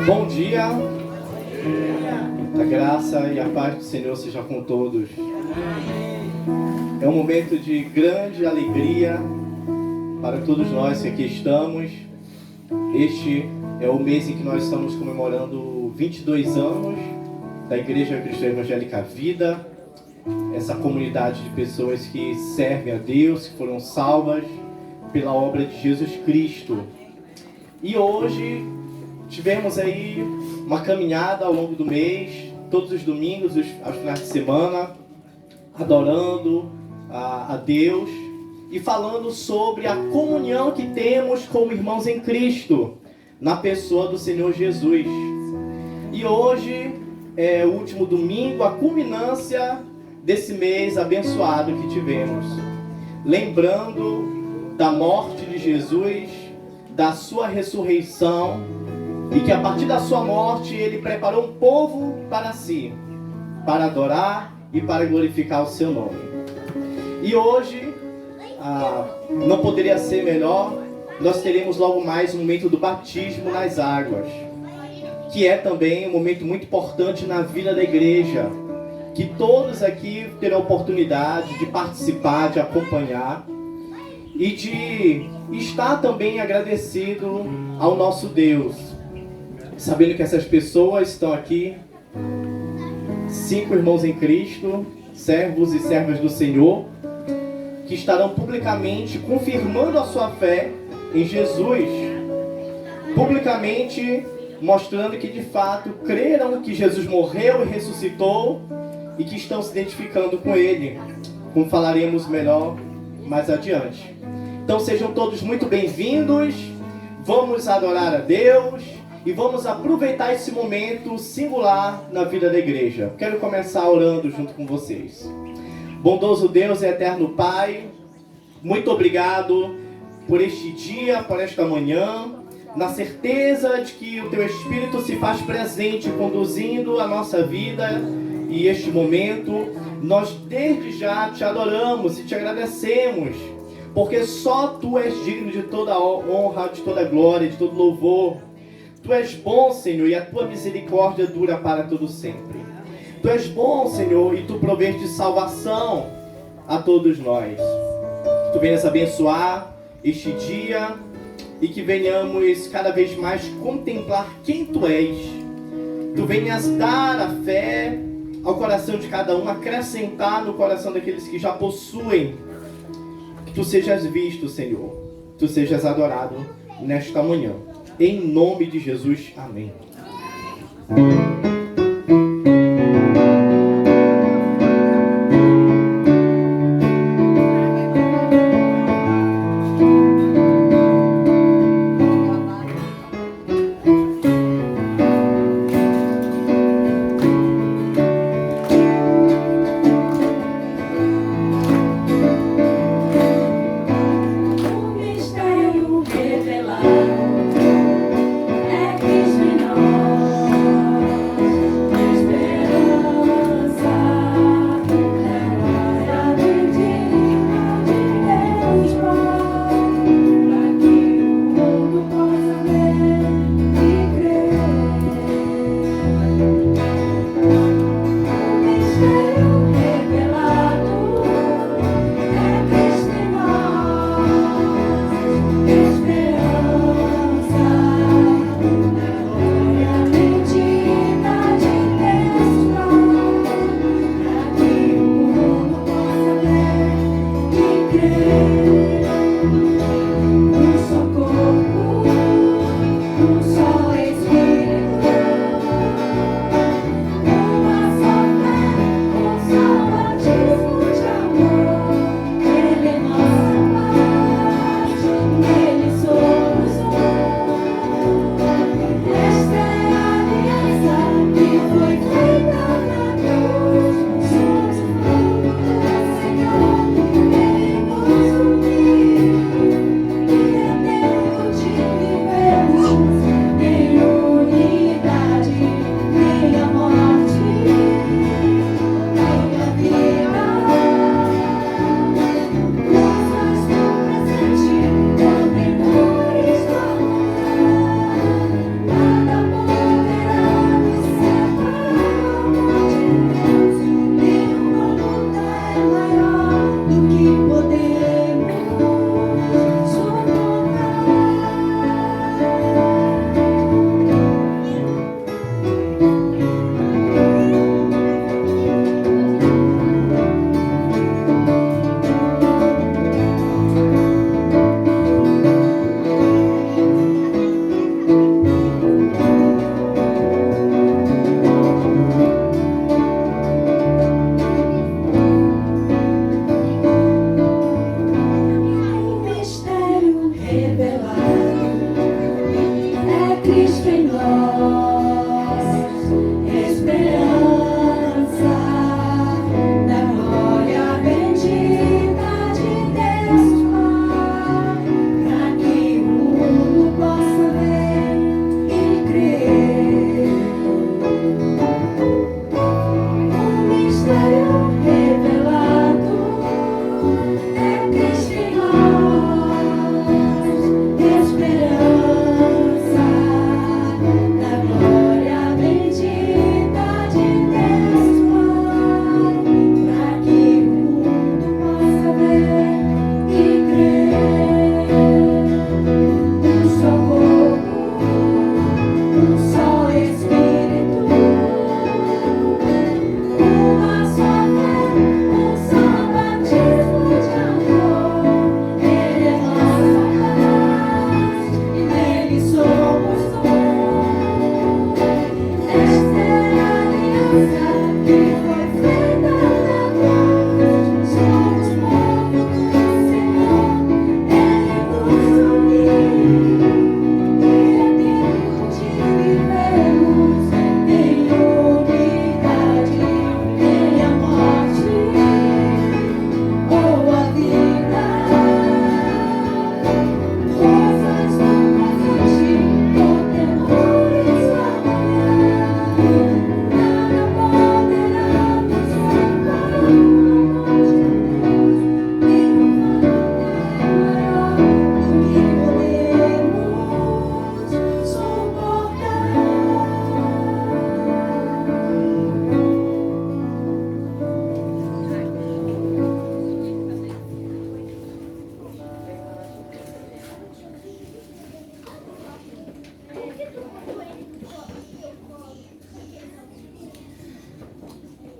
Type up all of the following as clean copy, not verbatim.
Bom dia, a graça e a paz do Senhor seja com todos. É um momento de grande alegria para todos nós que aqui estamos. Este é o mês em que nós estamos comemorando 22 anos da Igreja Cristã Evangélica Vida, essa comunidade de pessoas que servem a Deus, que foram salvas pela obra de Jesus Cristo. E hoje tivemos aí uma caminhada ao longo do mês, todos os domingos, aos finais de semana, adorando a Deus e falando sobre a comunhão que temos como irmãos em Cristo, na pessoa do Senhor Jesus. E hoje é o último domingo, a culminância desse mês abençoado que tivemos, lembrando da morte de Jesus, da sua ressurreição, e que a partir da sua morte ele preparou um povo para si, para adorar e para glorificar o seu nome. E hoje, não poderia ser melhor, nós teremos logo mais um momento do batismo nas águas, que é também um momento muito importante na vida da igreja, que todos aqui terão a oportunidade de participar, de acompanhar e de estar também agradecido ao nosso Deus, sabendo que essas pessoas estão aqui, 5 irmãos em Cristo, servos e servas do Senhor, que estarão publicamente confirmando a sua fé em Jesus, publicamente mostrando que de fato creram que Jesus morreu e ressuscitou e que estão se identificando com Ele, como falaremos melhor mais adiante. Então sejam todos muito bem-vindos, vamos adorar a Deus e vamos aproveitar esse momento singular na vida da igreja. Quero começar orando junto com vocês. Bondoso Deus e eterno Pai, muito obrigado por este dia, por esta manhã, na certeza de que o Teu Espírito se faz presente, conduzindo a nossa vida e este momento. Nós desde já Te adoramos e Te agradecemos, porque só Tu és digno de toda honra, de toda glória, de todo louvor. Tu és bom, Senhor, e a Tua misericórdia dura para todo sempre. Tu és bom, Senhor, e Tu proveste salvação a todos nós. Que Tu venhas abençoar este dia e que venhamos cada vez mais contemplar quem Tu és. Tu venhas dar a fé ao coração de cada um, acrescentar no coração daqueles que já possuem. Que Tu sejas visto, Senhor. Tu sejas adorado nesta manhã. Em nome de Jesus, amém. É Cristo em nós.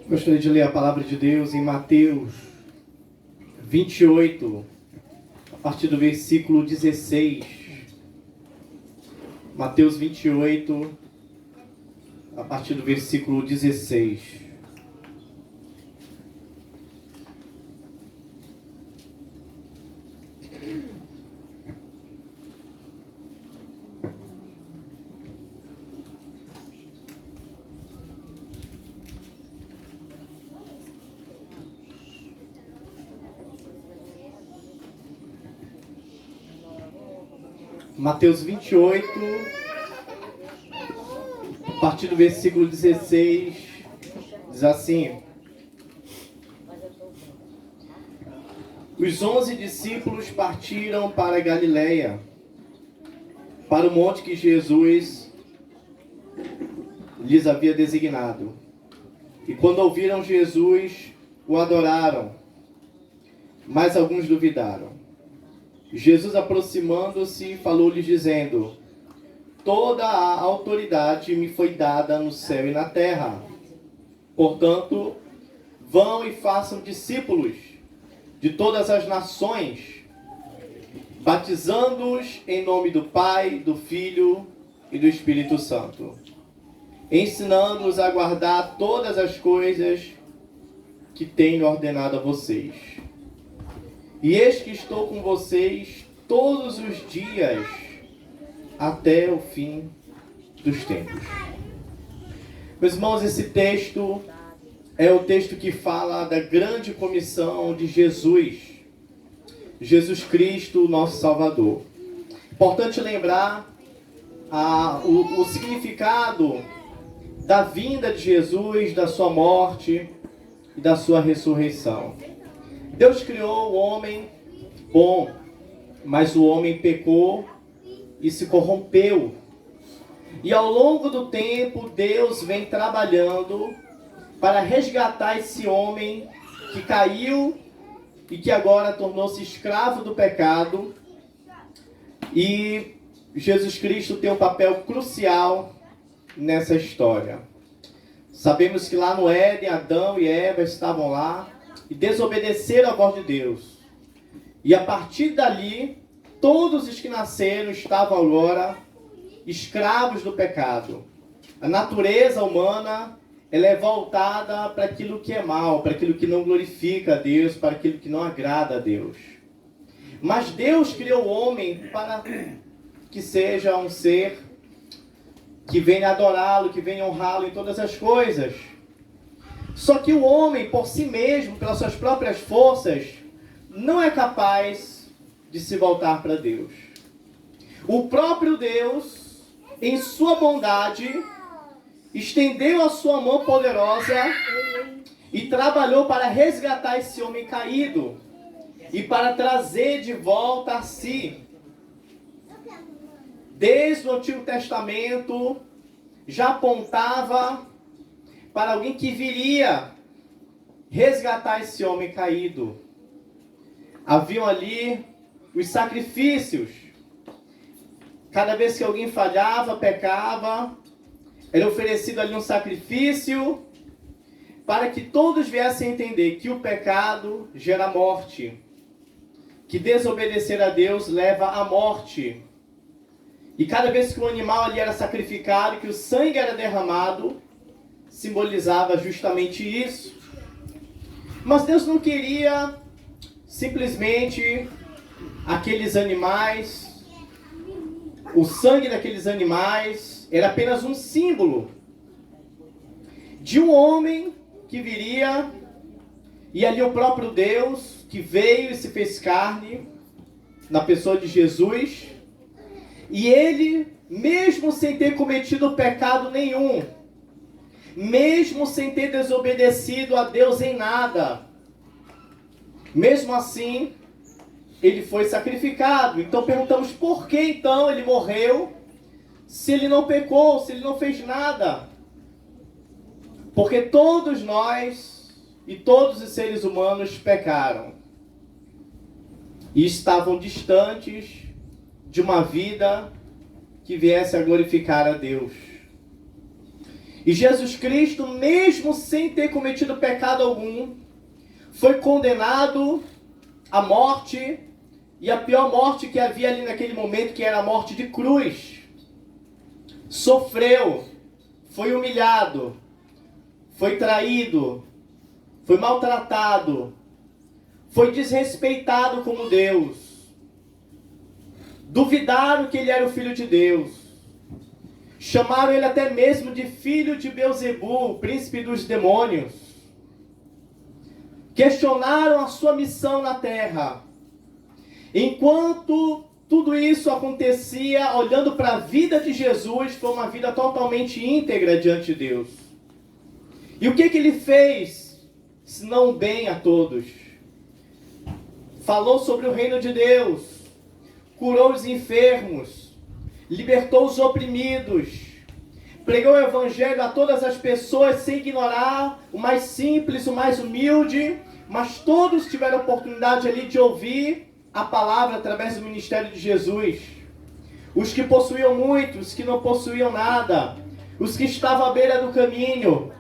Gostaria de ler a palavra de Deus em Mateus 28, a partir do versículo 16. Mateus 28, a partir do versículo 16. Mateus 28, a partir do versículo 16, diz assim: Os 11 discípulos partiram para a Galileia, para o monte que Jesus lhes havia designado. E quando ouviram Jesus, o adoraram, mas alguns duvidaram. Jesus, aproximando-se, falou-lhes dizendo: Toda a autoridade me foi dada no céu e na terra. Portanto, vão e façam discípulos de todas as nações, batizando-os em nome do Pai, do Filho e do Espírito Santo, ensinando-os a guardar todas as coisas que tenho ordenado a vocês. E eis que estou com vocês todos os dias até o fim dos tempos. Meus irmãos, esse texto é o texto que fala da grande comissão de Jesus Cristo, nosso Salvador. Importante lembrar o significado da vinda de Jesus, da sua morte e da sua ressurreição. Deus criou o homem bom, mas o homem pecou e se corrompeu. E ao longo do tempo, Deus vem trabalhando para resgatar esse homem que caiu e que agora tornou-se escravo do pecado. E Jesus Cristo tem um papel crucial nessa história. Sabemos que lá no Éden, Adão e Eva estavam lá e desobedeceram a voz de Deus. E a partir dali, todos os que nasceram estavam agora escravos do pecado. A natureza humana, ela é voltada para aquilo que é mal, para aquilo que não glorifica a Deus, para aquilo que não agrada a Deus. Mas Deus criou o homem para que seja um ser que venha adorá-lo, que venha honrá-lo em todas as coisas. Só que o homem, por si mesmo, pelas suas próprias forças, não é capaz de se voltar para Deus. O próprio Deus, em sua bondade, estendeu a sua mão poderosa e trabalhou para resgatar esse homem caído e para trazer de volta a si. Desde o Antigo Testamento, já apontava para alguém que viria resgatar esse homem caído. Haviam ali os sacrifícios. Cada vez que alguém falhava, pecava, era oferecido ali um sacrifício para que todos viessem a entender que o pecado gera morte, que desobedecer a Deus leva à morte. E cada vez que um animal ali era sacrificado, que o sangue era derramado, simbolizava justamente isso. Mas Deus não queria simplesmente aqueles animais, o sangue daqueles animais era apenas um símbolo de um homem que viria, e ali o próprio Deus que veio e se fez carne na pessoa de Jesus. E ele, mesmo sem ter cometido pecado nenhum, mesmo sem ter desobedecido a Deus em nada, mesmo assim, ele foi sacrificado. Então perguntamos, por que então ele morreu, se ele não pecou, se ele não fez nada? Porque todos nós e todos os seres humanos pecaram e estavam distantes de uma vida que viesse a glorificar a Deus. E Jesus Cristo, mesmo sem ter cometido pecado algum, foi condenado à morte, e a pior morte que havia ali naquele momento, que era a morte de cruz. Sofreu, foi humilhado, foi traído, foi maltratado, foi desrespeitado como Deus. Duvidaram que ele era o Filho de Deus. Chamaram ele até mesmo de filho de Beelzebu, príncipe dos demônios. Questionaram a sua missão na terra. Enquanto tudo isso acontecia, olhando para a vida de Jesus, foi uma vida totalmente íntegra diante de Deus. E o que ele fez, senão bem a todos? Falou sobre o reino de Deus, curou os enfermos, libertou os oprimidos, pregou o evangelho a todas as pessoas sem ignorar o mais simples, o mais humilde, mas todos tiveram a oportunidade ali de ouvir a palavra através do ministério de Jesus. Os que possuíam muito, os que não possuíam nada, os que estavam à beira do caminho,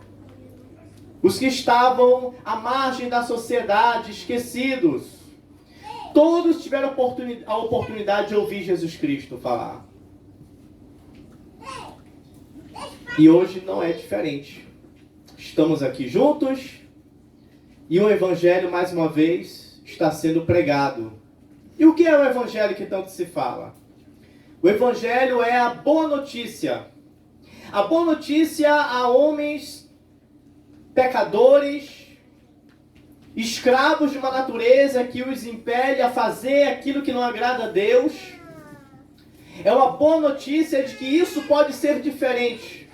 os que estavam à margem da sociedade, esquecidos. Todos tiveram a oportunidade de ouvir Jesus Cristo falar. E hoje não é diferente. Estamos aqui juntos e o Evangelho, mais uma vez, está sendo pregado. E o que é o Evangelho que tanto se fala? O Evangelho é a boa notícia. A boa notícia a homens pecadores, escravos de uma natureza que os impele a fazer aquilo que não agrada a Deus. É uma boa notícia de que isso pode ser diferente.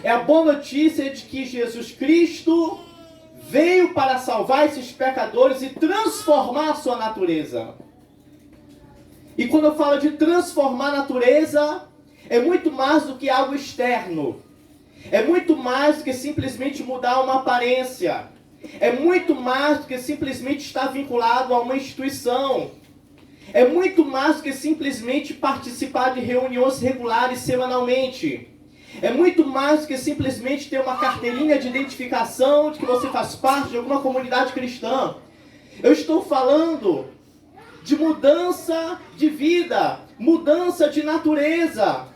É a boa notícia de que Jesus Cristo veio para salvar esses pecadores e transformar a sua natureza. E quando eu falo de transformar a natureza, é muito mais do que algo externo. É muito mais do que simplesmente mudar uma aparência. É muito mais do que simplesmente estar vinculado a uma instituição. É muito mais do que simplesmente participar de reuniões regulares semanalmente. É muito mais do que simplesmente ter uma carteirinha de identificação de que você faz parte de alguma comunidade cristã. Eu estou falando de mudança de vida, mudança de natureza.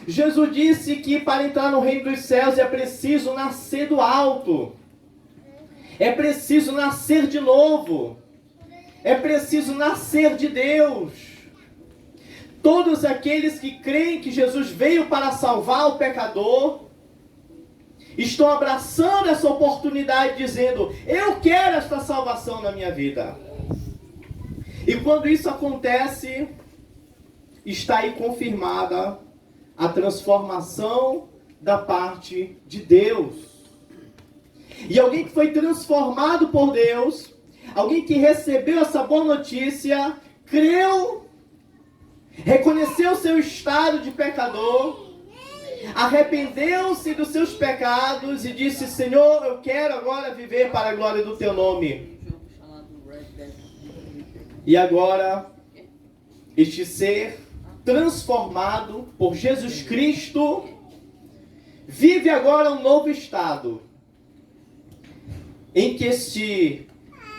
Jesus disse que para entrar no reino dos céus é preciso nascer do alto. É preciso nascer de novo. É preciso nascer de Deus. Todos aqueles que creem que Jesus veio para salvar o pecador, estão abraçando essa oportunidade, dizendo: eu quero esta salvação na minha vida. E quando isso acontece, está aí confirmada a transformação da parte de Deus. E alguém que foi transformado por Deus, alguém que recebeu essa boa notícia, creu, reconheceu seu estado de pecador, arrependeu-se dos seus pecados e disse: Senhor, eu quero agora viver para a glória do teu nome. E agora, este ser transformado por Jesus Cristo vive agora um novo estado, em que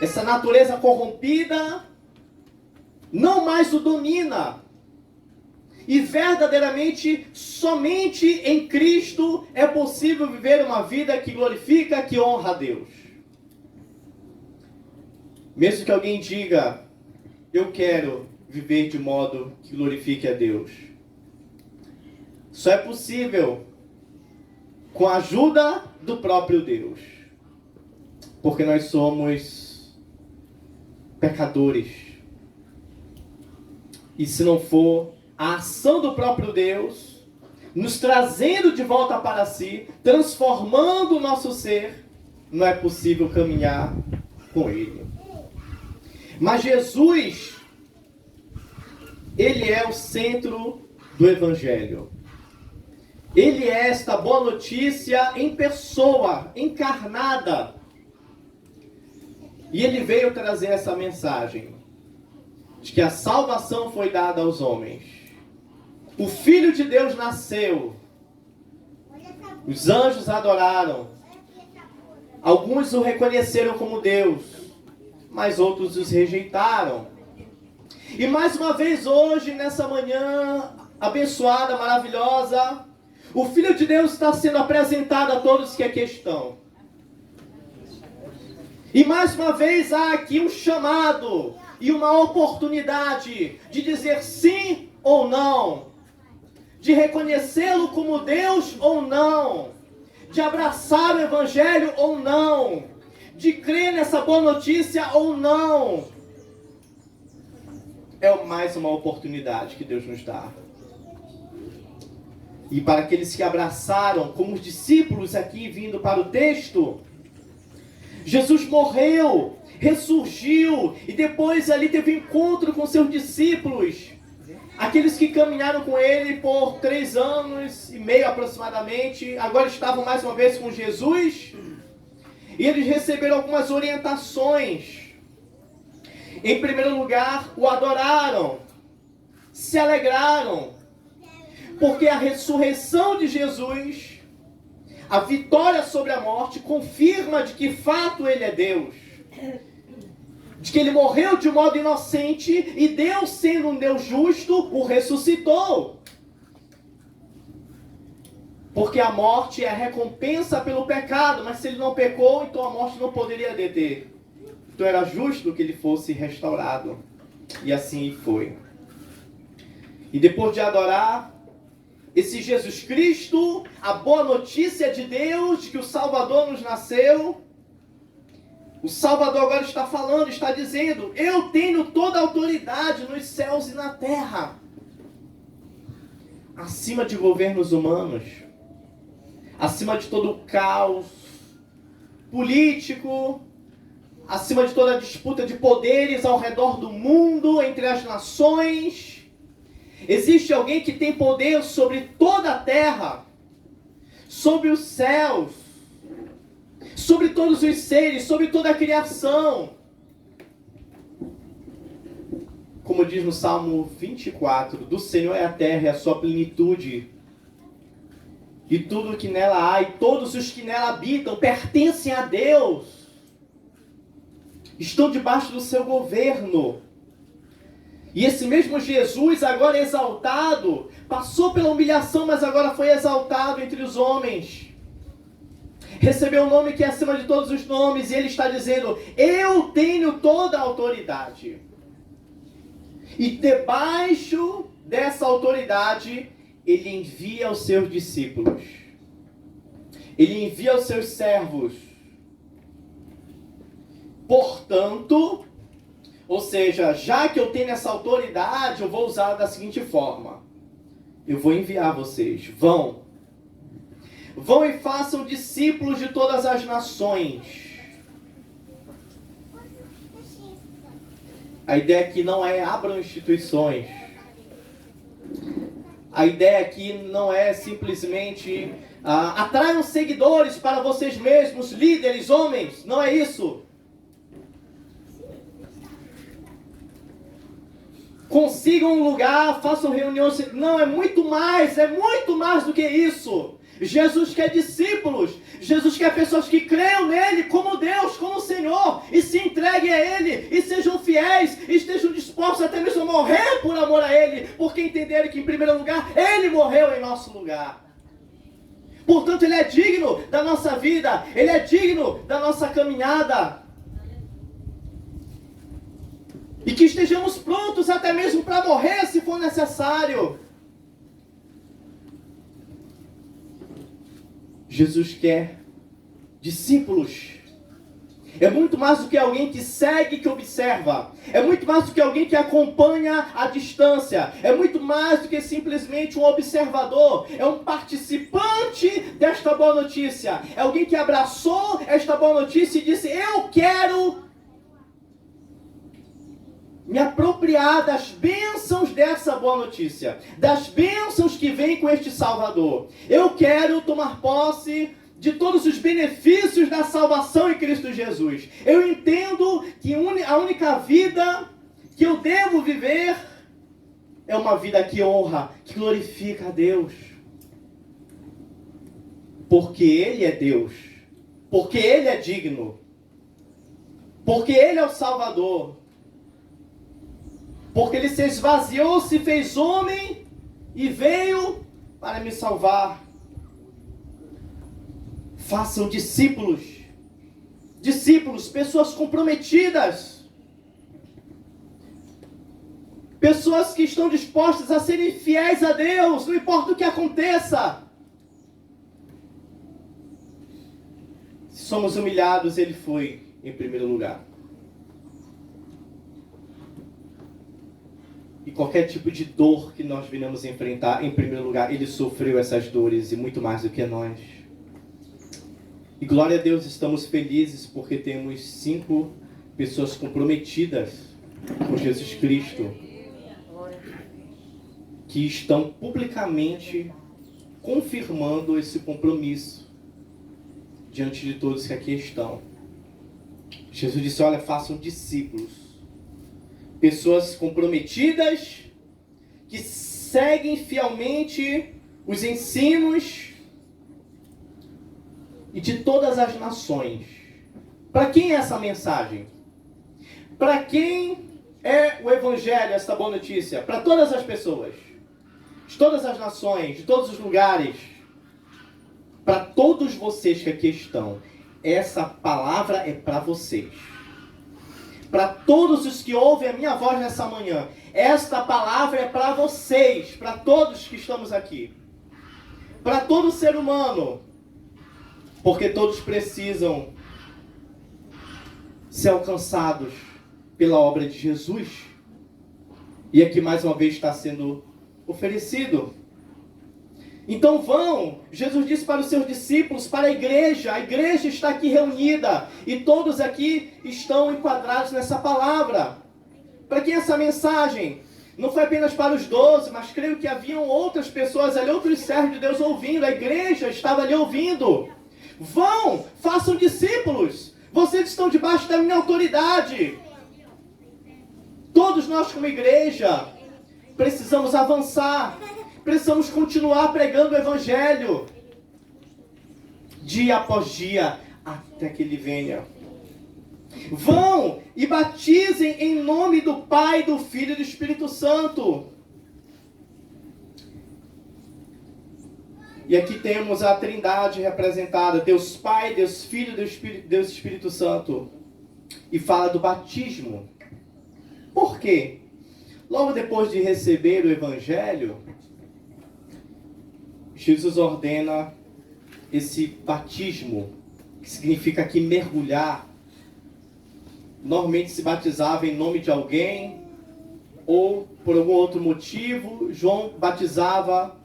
essa natureza corrompida não mais o domina. E verdadeiramente, somente em Cristo é possível viver uma vida que glorifica, que honra a Deus. Mesmo que alguém diga: eu quero viver de modo que glorifique a Deus, só é possível com a ajuda do próprio Deus. Porque nós somos pecadores. E se não for a ação do próprio Deus, nos trazendo de volta para si, transformando o nosso ser, não é possível caminhar com Ele. Mas Jesus, Ele é o centro do Evangelho. Ele é esta boa notícia em pessoa, encarnada. E Ele veio trazer essa mensagem de que a salvação foi dada aos homens. O Filho de Deus nasceu. Os anjos adoraram. Alguns o reconheceram como Deus, mas outros os rejeitaram. E mais uma vez hoje, nessa manhã abençoada, maravilhosa, o Filho de Deus está sendo apresentado a todos que aqui estão. E mais uma vez há aqui um chamado e uma oportunidade de dizer sim ou não, de reconhecê-lo como Deus ou não, de abraçar o Evangelho ou não, de crer nessa boa notícia ou não. É mais uma oportunidade que Deus nos dá. E para aqueles que abraçaram, como os discípulos aqui vindo para o texto, Jesus morreu, ressurgiu, e depois ali teve encontro com seus discípulos, aqueles que caminharam com ele por 3 anos e meio aproximadamente, agora estavam mais uma vez com Jesus, e eles receberam algumas orientações. Em primeiro lugar, o adoraram, se alegraram, porque a ressurreição de Jesus, a vitória sobre a morte, confirma de que fato ele é Deus. De que ele morreu de modo inocente e Deus, sendo um Deus justo, o ressuscitou. Porque a morte é a recompensa pelo pecado, mas se ele não pecou, então a morte não poderia deter. Então era justo que ele fosse restaurado. E assim foi. E depois de adorar esse Jesus Cristo, a boa notícia de Deus, de que o Salvador nos nasceu, o Salvador agora está falando, está dizendo: eu tenho toda a autoridade nos céus e na terra. Acima de governos humanos, acima de todo o caos político, acima de toda a disputa de poderes ao redor do mundo, entre as nações, existe alguém que tem poder sobre toda a terra, sobre os céus, sobre todos os seres, sobre toda a criação. Como diz no Salmo 24, do Senhor é a terra e a sua plenitude, e tudo o que nela há, e todos os que nela habitam, pertencem a Deus. Estão debaixo do seu governo. E esse mesmo Jesus, agora exaltado, passou pela humilhação, mas agora foi exaltado entre os homens. Recebeu o nome que é acima de todos os nomes, e ele está dizendo: eu tenho toda a autoridade. E debaixo dessa autoridade, ele envia os seus discípulos. Ele envia os seus servos. Portanto, ou seja, já que eu tenho essa autoridade, eu vou usá-la da seguinte forma. Eu vou enviar vocês. Vão e façam discípulos de todas as nações. A ideia aqui não é abram instituições. A ideia aqui não é simplesmente atraiam seguidores para vocês mesmos, líderes, homens. Não é isso. Consigam um lugar, façam reuniões. Não, é muito mais do que isso. Jesus quer discípulos. Jesus quer pessoas que creiam nele como Deus, como Senhor, e se entreguem a Ele, e sejam fiéis, e estejam dispostos até mesmo a morrer por amor a Ele, porque entenderem que, em primeiro lugar, Ele morreu em nosso lugar. Portanto, Ele é digno da nossa vida, Ele é digno da nossa caminhada. E que estejamos prontos até mesmo para morrer, se for necessário. Jesus quer discípulos. É muito mais do que alguém que segue, que observa. É muito mais do que alguém que acompanha à distância. É muito mais do que simplesmente um observador. É um participante desta boa notícia. É alguém que abraçou esta boa notícia e disse: eu quero me apropriar das bênçãos dessa boa notícia, das bênçãos que vêm com este Salvador. Eu quero tomar posse de todos os benefícios da salvação em Cristo Jesus. Eu entendo que a única vida que eu devo viver é uma vida que honra, que glorifica a Deus. Porque Ele é Deus, porque Ele é digno, porque Ele é o Salvador. Porque Ele se esvaziou, se fez homem e veio para me salvar. Façam discípulos. Discípulos, pessoas comprometidas. Pessoas que estão dispostas a serem fiéis a Deus, não importa o que aconteça. Se somos humilhados, Ele foi em primeiro lugar. E qualquer tipo de dor que nós venhamos enfrentar, em primeiro lugar, Ele sofreu essas dores e muito mais do que nós. E glória a Deus, estamos felizes porque temos 5 pessoas comprometidas com Jesus Cristo, que estão publicamente confirmando esse compromisso diante de todos que aqui estão. Jesus disse: olha, façam discípulos. Pessoas comprometidas, que seguem fielmente os ensinos e de todas as nações. Para quem é essa mensagem? Para quem é o Evangelho, esta boa notícia? Para todas as pessoas, de todas as nações, de todos os lugares. Para todos vocês que aqui estão, essa palavra é para vocês. Para todos os que ouvem a minha voz nessa manhã, esta palavra é para vocês, para todos que estamos aqui. Para todo ser humano, porque todos precisam ser alcançados pela obra de Jesus. E aqui mais uma vez está sendo oferecido. Então vão, Jesus disse para os seus discípulos, para a igreja está aqui reunida, e todos aqui estão enquadrados nessa palavra. Para quem essa mensagem? Não foi apenas para os 12, mas creio que haviam outras pessoas ali, outros servos de Deus ouvindo, a igreja estava ali ouvindo. Vão, façam discípulos, vocês estão debaixo da minha autoridade. Todos nós como igreja precisamos avançar. Precisamos continuar pregando o Evangelho dia após dia, até que Ele venha. Vão e batizem em nome do Pai, do Filho e do Espírito Santo. E aqui temos a Trindade representada, Deus Pai, Deus Filho e Deus Espírito Santo. E fala do batismo. Por quê? Logo depois de receber o Evangelho, Jesus ordena esse batismo, que significa aqui mergulhar. Normalmente se batizava em nome de alguém, ou por algum outro motivo. João batizava,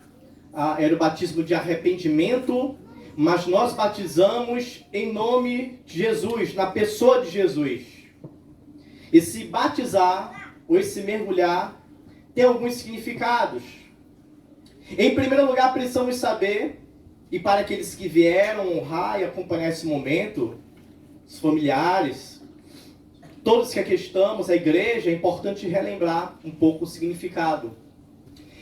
era o batismo de arrependimento, mas nós batizamos em nome de Jesus, na pessoa de Jesus. Esse batizar, ou esse mergulhar, tem alguns significados. Em primeiro lugar, precisamos saber, e para aqueles que vieram honrar e acompanhar esse momento, os familiares, todos que aqui estamos, a igreja, é importante relembrar um pouco o significado.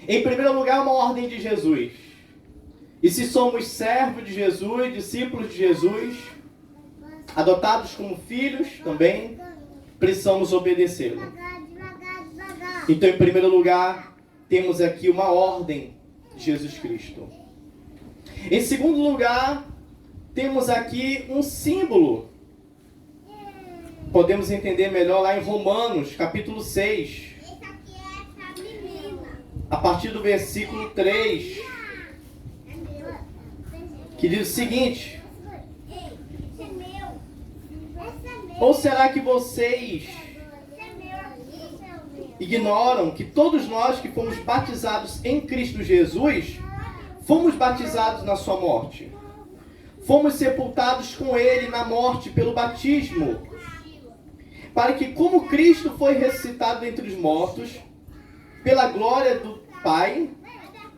Em primeiro lugar, uma ordem de Jesus. E se somos servos de Jesus, discípulos de Jesus, adotados como filhos também, precisamos obedecê-lo. Então, em primeiro lugar, temos aqui uma ordem de Jesus Cristo. Em segundo lugar, temos aqui um símbolo. Podemos entender melhor lá em Romanos, capítulo 6. A partir do versículo 3. Que diz o seguinte: ou será que vocês ignoram que todos nós que fomos batizados em Cristo Jesus, fomos batizados na sua morte? Fomos sepultados com Ele na morte pelo batismo, para que, como Cristo foi ressuscitado dentre os mortos, pela glória do Pai,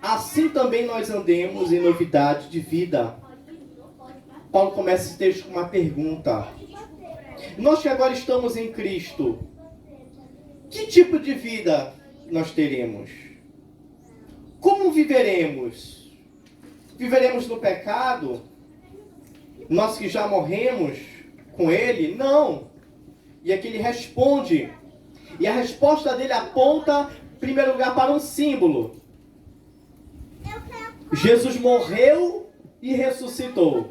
assim também nós andemos em novidade de vida. Paulo começa esse texto com uma pergunta. Nós que agora estamos em Cristo, que tipo de vida nós teremos? Como viveremos? Viveremos no pecado? Nós que já morremos com Ele? Não. E aqui ele responde. E a resposta dele aponta, em primeiro lugar, para um símbolo. Jesus morreu e ressuscitou.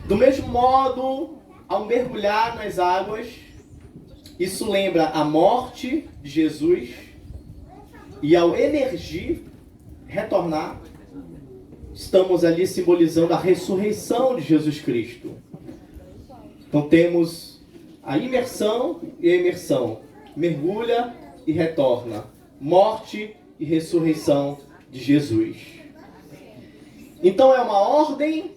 Do mesmo modo, ao mergulhar nas águas, isso lembra a morte de Jesus. E ao emergir, retornar, estamos ali simbolizando a ressurreição de Jesus Cristo. Então temos a imersão e a imersão. Mergulha e retorna. Morte e ressurreição de Jesus. Então é uma ordem.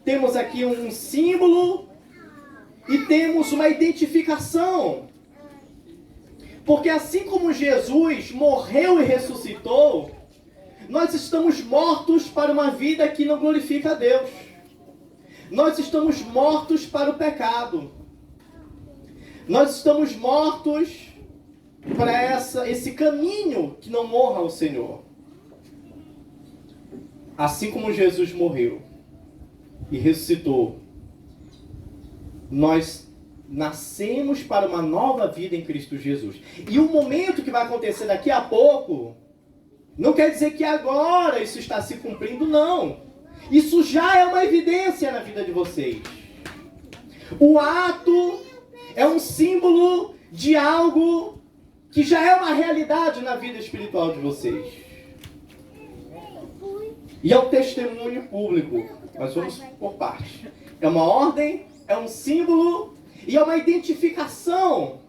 Temos aqui um símbolo. E temos uma identificação. Porque assim como Jesus morreu e ressuscitou, nós estamos mortos para uma vida que não glorifica a Deus. Nós estamos mortos para o pecado. Nós estamos mortos para esse caminho que não morra ao Senhor. Assim como Jesus morreu e ressuscitou, nós nascemos para uma nova vida em Cristo Jesus. E o momento que vai acontecer daqui a pouco, não quer dizer que agora isso está se cumprindo, não. Isso já é uma evidência na vida de vocês. O ato é um símbolo de algo que já é uma realidade na vida espiritual de vocês. E é um testemunho público. Mas vamos por parte. É uma ordem, é um símbolo e é uma identificação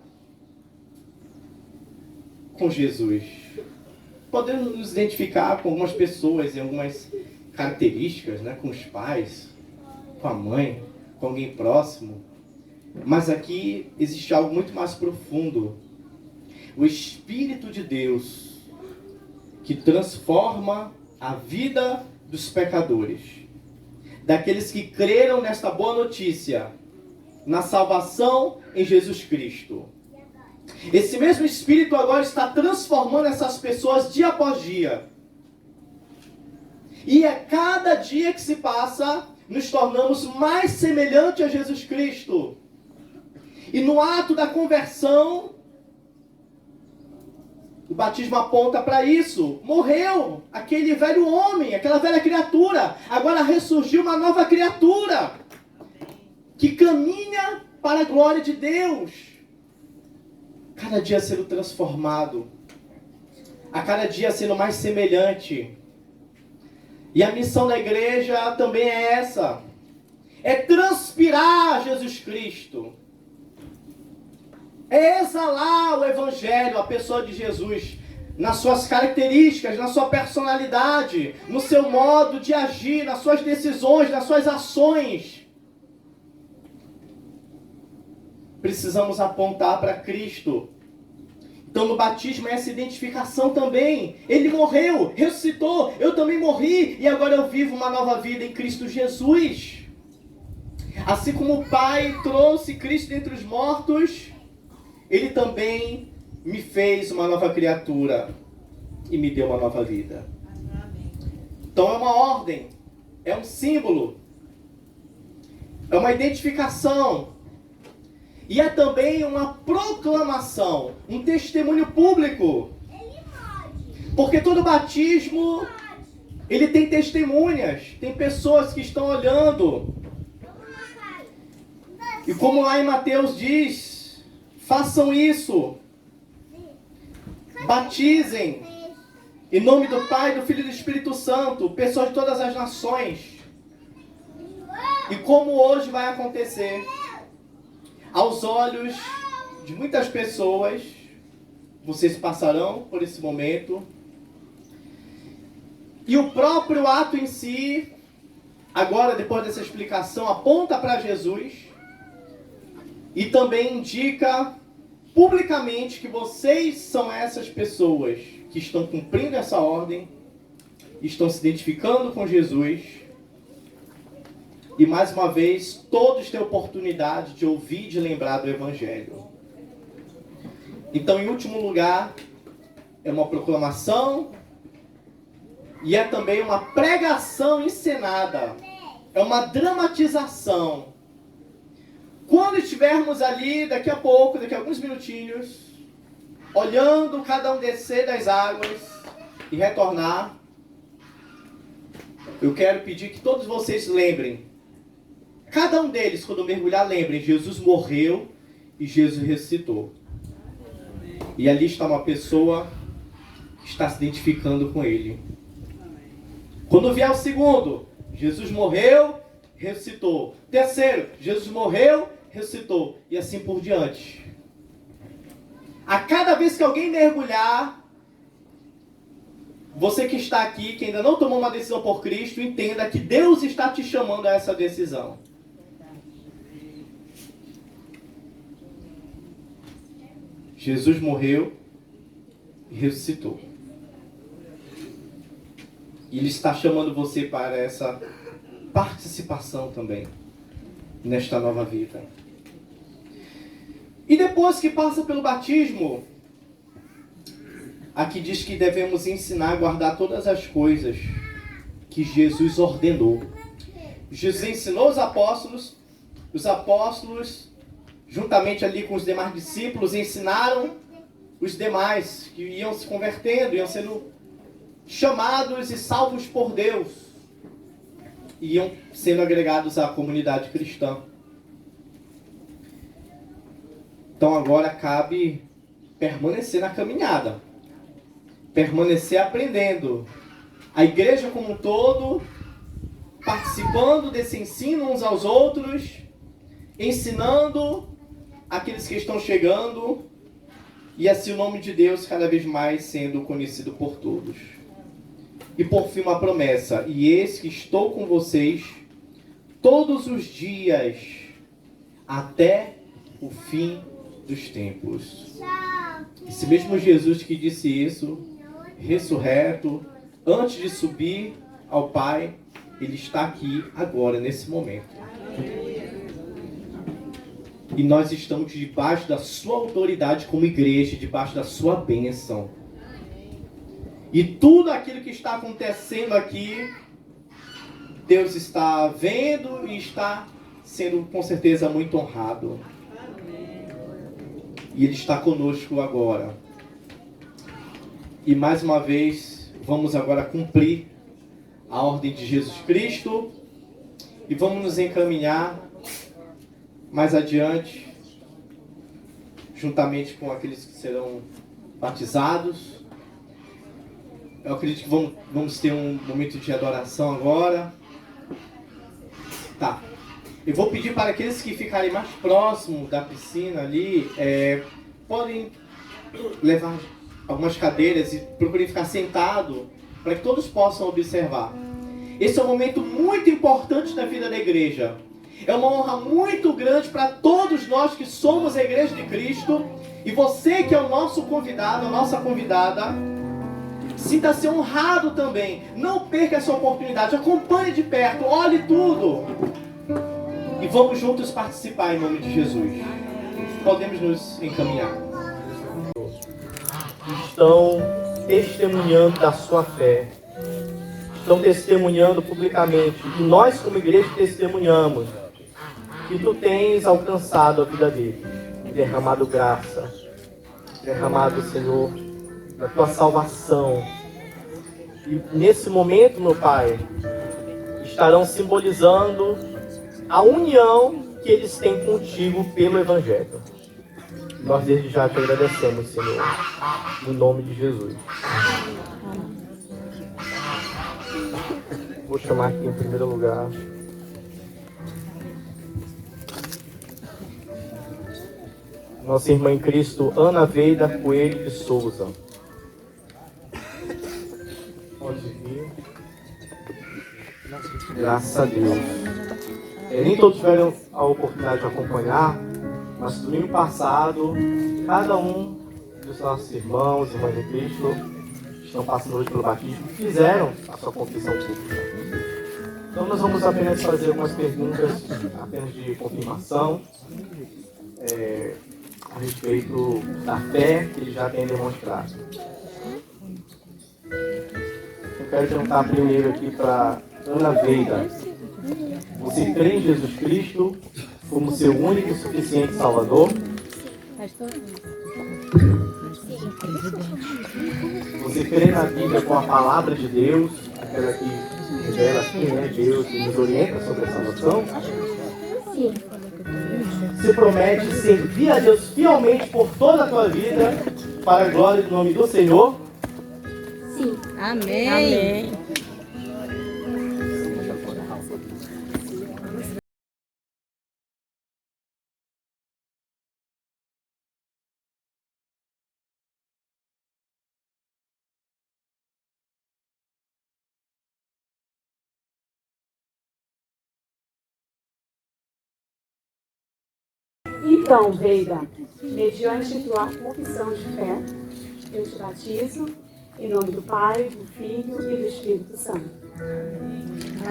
com Jesus. Podemos nos identificar com algumas pessoas e algumas características, né? Com os pais, com a mãe, com alguém próximo. Mas aqui existe algo muito mais profundo. O Espírito de Deus que transforma a vida dos pecadores, daqueles que creram nesta boa notícia, na salvação em Jesus Cristo. Esse mesmo Espírito agora está transformando essas pessoas dia após dia. E a cada dia que se passa, nos tornamos mais semelhantes a Jesus Cristo. E no ato da conversão, o batismo aponta para isso. Morreu aquele velho homem, aquela velha criatura. Agora ressurgiu uma nova criatura que caminha para a glória de Deus. cada dia sendo transformado, a cada dia sendo mais semelhante. E a missão da igreja também é essa, é transpirar Jesus Cristo, é exalar o Evangelho, a pessoa de Jesus, nas suas características, na sua personalidade, no seu modo de agir, nas suas decisões, nas suas ações. Precisamos apontar para Cristo. Então no batismo é essa identificação também. Ele morreu, ressuscitou, eu também morri e agora eu vivo uma nova vida em Cristo Jesus. Assim como o Pai trouxe Cristo dentre os mortos, Ele também me fez uma nova criatura e me deu uma nova vida. Então é uma ordem, é um símbolo, é uma identificação e é também uma proclamação, um testemunho público. Porque todo batismo, ele tem testemunhas, tem pessoas que estão olhando. E como lá em Mateus diz, façam isso. Batizem em nome do Pai, do Filho e do Espírito Santo, pessoas de todas as nações. E como hoje vai acontecer, aos olhos de muitas pessoas, vocês passarão por esse momento. E o próprio ato em si, agora depois dessa explicação, aponta para Jesus e também indica publicamente que vocês são essas pessoas que estão cumprindo essa ordem, estão se identificando com Jesus. E mais uma vez, todos têm oportunidade de ouvir e de lembrar do Evangelho. Então, em último lugar, é uma proclamação e é também uma pregação encenada. É uma dramatização. Quando estivermos ali, daqui a pouco, daqui a alguns minutinhos, olhando cada um descer das águas e retornar, eu quero pedir que todos vocês lembrem, cada um deles, quando mergulhar, lembrem, Jesus morreu e Jesus ressuscitou. E ali está uma pessoa que está se identificando com Ele. Quando vier o segundo, Jesus morreu, ressuscitou. Terceiro, Jesus morreu, ressuscitou. E assim por diante. A cada vez que alguém mergulhar, você que está aqui, que ainda não tomou uma decisão por Cristo, entenda que Deus está te chamando a essa decisão. Jesus morreu e ressuscitou. E Ele está chamando você para essa participação também nesta nova vida. E depois que passa pelo batismo, aqui diz que devemos ensinar a guardar todas as coisas que Jesus ordenou. Jesus ensinou os apóstolos, juntamente ali com os demais discípulos, ensinaram os demais que iam se convertendo, iam sendo chamados e salvos por Deus, iam sendo agregados à comunidade cristã. Então agora cabe permanecer na caminhada, permanecer aprendendo. A igreja como um todo, participando desse ensino uns aos outros, ensinando aqueles que estão chegando, e assim o nome de Deus cada vez mais sendo conhecido por todos. E por fim uma promessa: e eis que estou com vocês todos os dias até o fim dos tempos. Esse mesmo Jesus que disse isso, ressurreto, antes de subir ao Pai, Ele está aqui agora, nesse momento. E nós estamos debaixo da sua autoridade como igreja, debaixo da sua bênção. E tudo aquilo que está acontecendo aqui, Deus está vendo e está sendo com certeza muito honrado. E Ele está conosco agora. E mais uma vez, vamos agora cumprir a ordem de Jesus Cristo. E vamos nos encaminhar mais adiante, juntamente com aqueles que serão batizados. Eu acredito que vamos ter um momento de adoração agora. Tá. Eu vou pedir para aqueles que ficarem mais próximos da piscina ali, podem levar algumas cadeiras e procurem ficar sentado para que todos possam observar. Esse é um momento muito importante na vida da igreja. É uma honra muito grande para todos nós que somos a Igreja de Cristo. E você que é o nosso convidado, a nossa convidada, sinta-se honrado também. Não perca essa oportunidade. Acompanhe de perto, olhe tudo. E vamos juntos participar em nome de Jesus. Podemos nos encaminhar. Estão testemunhando da sua fé. Estão testemunhando publicamente. E nós como igreja testemunhamos que tu tens alcançado a vida dele. Derramado graça. Derramado, Senhor, da tua salvação. E nesse momento, meu Pai, estarão simbolizando a união que eles têm contigo pelo Evangelho. Nós desde já te agradecemos, Senhor, no nome de Jesus. Vou chamar aqui em primeiro lugar nossa irmã em Cristo, Ana Veida Coelho de Souza. Pode vir. Graças a Deus. Nem todos tiveram a oportunidade de acompanhar, mas domingo passado, cada um dos nossos irmãos e irmãs de Cristo estão passando hoje pelo batismo e fizeram a sua confissão pública. Então nós vamos apenas fazer algumas perguntas, apenas de confirmação, a respeito da fé que eles já têm demonstrado. Eu quero perguntar primeiro aqui para Ana Veida. Você crê em Jesus Cristo como seu único e suficiente Salvador? Você crê na Bíblia com a palavra de Deus, aquela que revela quem é Deus e nos orienta sobre a salvação? Sim. Você promete servir a Deus fielmente por toda a tua vida, para a glória do nome do Senhor? Sim. Amém. Amém. Então, Veida, mediante tua confissão de fé, eu te batizo em nome do Pai, do Filho e do Espírito Santo.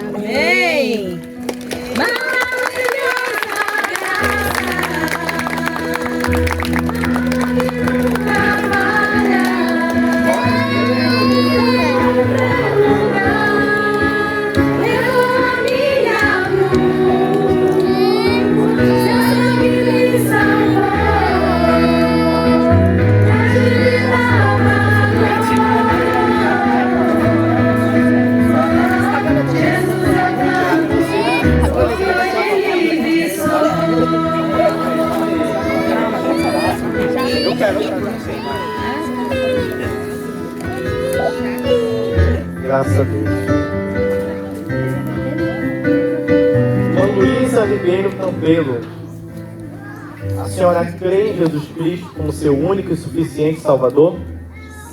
Amém. Graças a Deus. Dona Luísa Ribeiro Campelo, a senhora crê em Jesus Cristo como seu único e suficiente Salvador?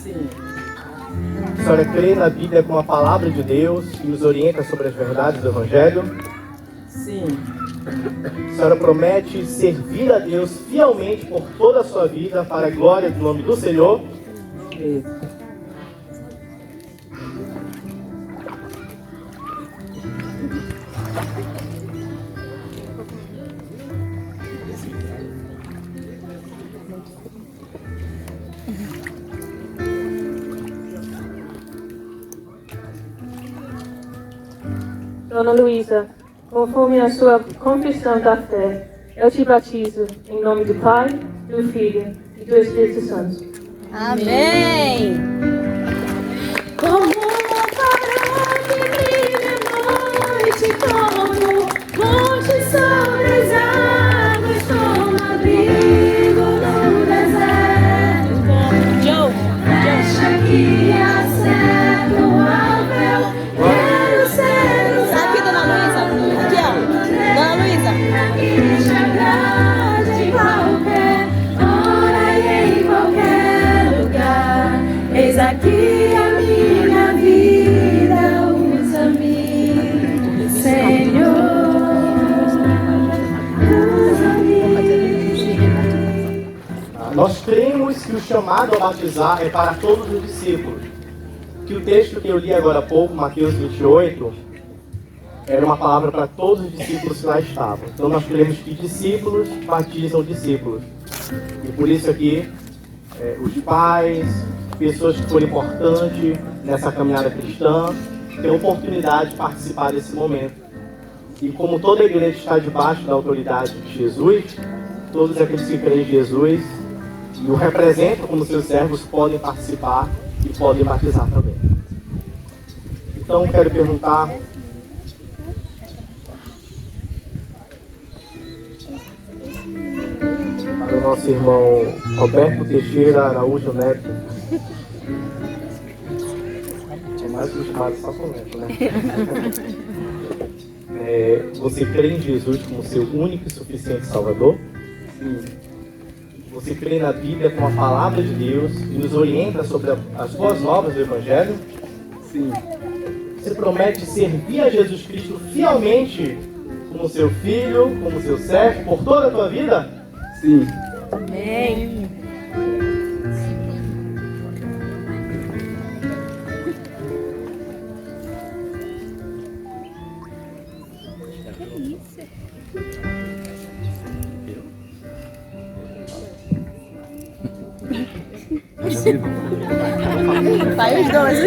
Sim. A senhora crê na Bíblia como a palavra de Deus que nos orienta sobre as verdades do Evangelho? Sim. A senhora promete servir a Deus fielmente por toda a sua vida para a glória do nome do Senhor? Isso. Dona Luísa, conforme a sua confissão da fé, eu te batizo em nome do Pai, do Filho e do Espírito Santo. Amém. Como uma farol que brilha à noite, como monte sobre as águas, como abrigo no o chamado a batizar é para todos os discípulos. Que o texto que eu li agora há pouco, Mateus 28, era uma palavra para todos os discípulos que lá estavam. Então nós queremos que discípulos batizam discípulos. E por isso aqui, os pais, pessoas que foram importantes nessa caminhada cristã, têm a oportunidade de participar desse momento. E como toda a igreja está debaixo da autoridade de Jesus, todos aqueles que creem em Jesus e o representam como seus servos podem participar e podem batizar também. Então quero perguntar para o nosso irmão Roberto Teixeira Araújo Neto. É mais acostumado só com o Neto, né? Você crê em Jesus como seu único e suficiente Salvador? Sim. Você crê na Bíblia como a palavra de Deus e nos orienta sobre as boas novas do Evangelho? Sim. Você promete servir a Jesus Cristo fielmente como seu filho, como seu servo, por toda a tua vida? Sim. Amém. Vai os dois.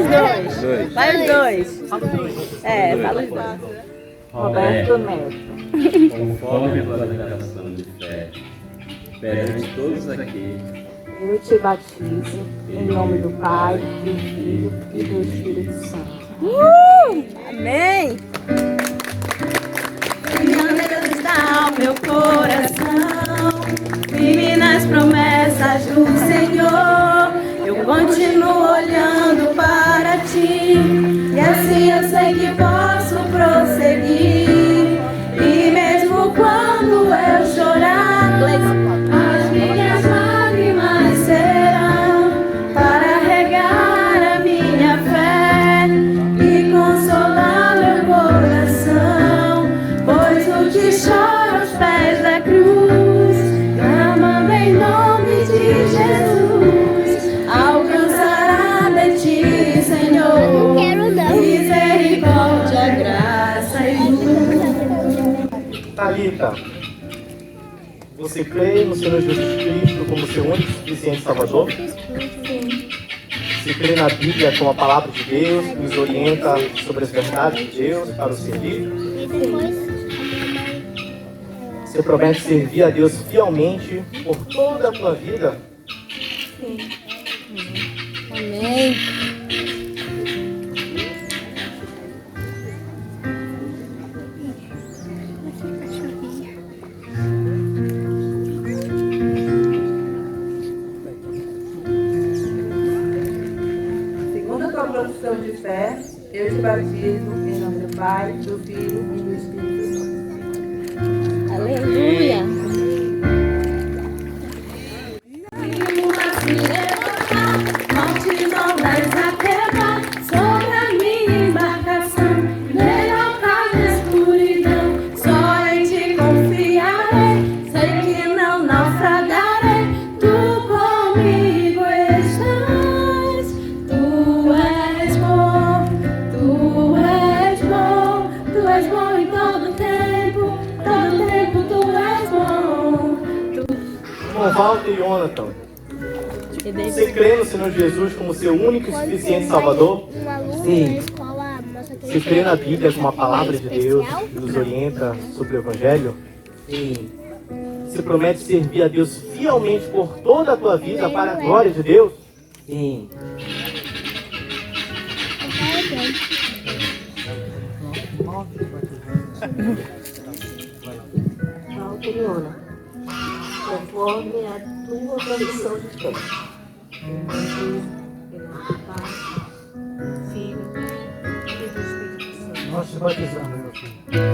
Vai os dois. Fala os dois. Roberto Neto. Conforme a tua declaração de fé, perante todos aqui, Eu te batizo em nome do Pai, do Filho e do Espírito Santo. Amém. Deus está o meu coração, firme nas promessas do Senhor. Eu continuo olhando para ti, e assim eu sei que posso prosseguir. E mesmo quando eu chorar, as minhas lágrimas serão para regar a minha fé e consolar meu coração. Pois o que chora aos pés da cruz, clamando em nome de Jesus, alcançará de ti, Senhor, misericórdia, graça e luz. Talita, você crê no Senhor Jesus Cristo como seu único e suficiente Salvador? Sim. Você crê na Bíblia como a palavra de Deus, que nos orienta sobre as verdades de Deus para o servir? E depois Você promete servir a Deus fielmente por toda a tua vida? Amém. Segundo a tua profissão de fé, eu te batizo em nome do Pai, do Filho e do Espírito Santo. Aleluia. Multidões a quebrar sobre a minha embarcação, melhor paz na escuridão, só em ti confiarei, sei que não naufragarei, tu comigo estás, tu és bom, tu és bom, tu és bom em todo tempo tu és bom. Irmão Walter e Jonathan, você crê no Senhor Jesus como seu único e suficiente Salvador? Sim. Você crê na Bíblia como a palavra de Deus que nos orienta sobre o Evangelho? Sim. Você promete servir a Deus fielmente por toda a tua vida para a glória de Deus? Sim. Valteriona, conforme a tua profissão de fé. Jesus, em nome do Pai, do Filho e do Espírito Santo. Nós te batizamos, meu filho.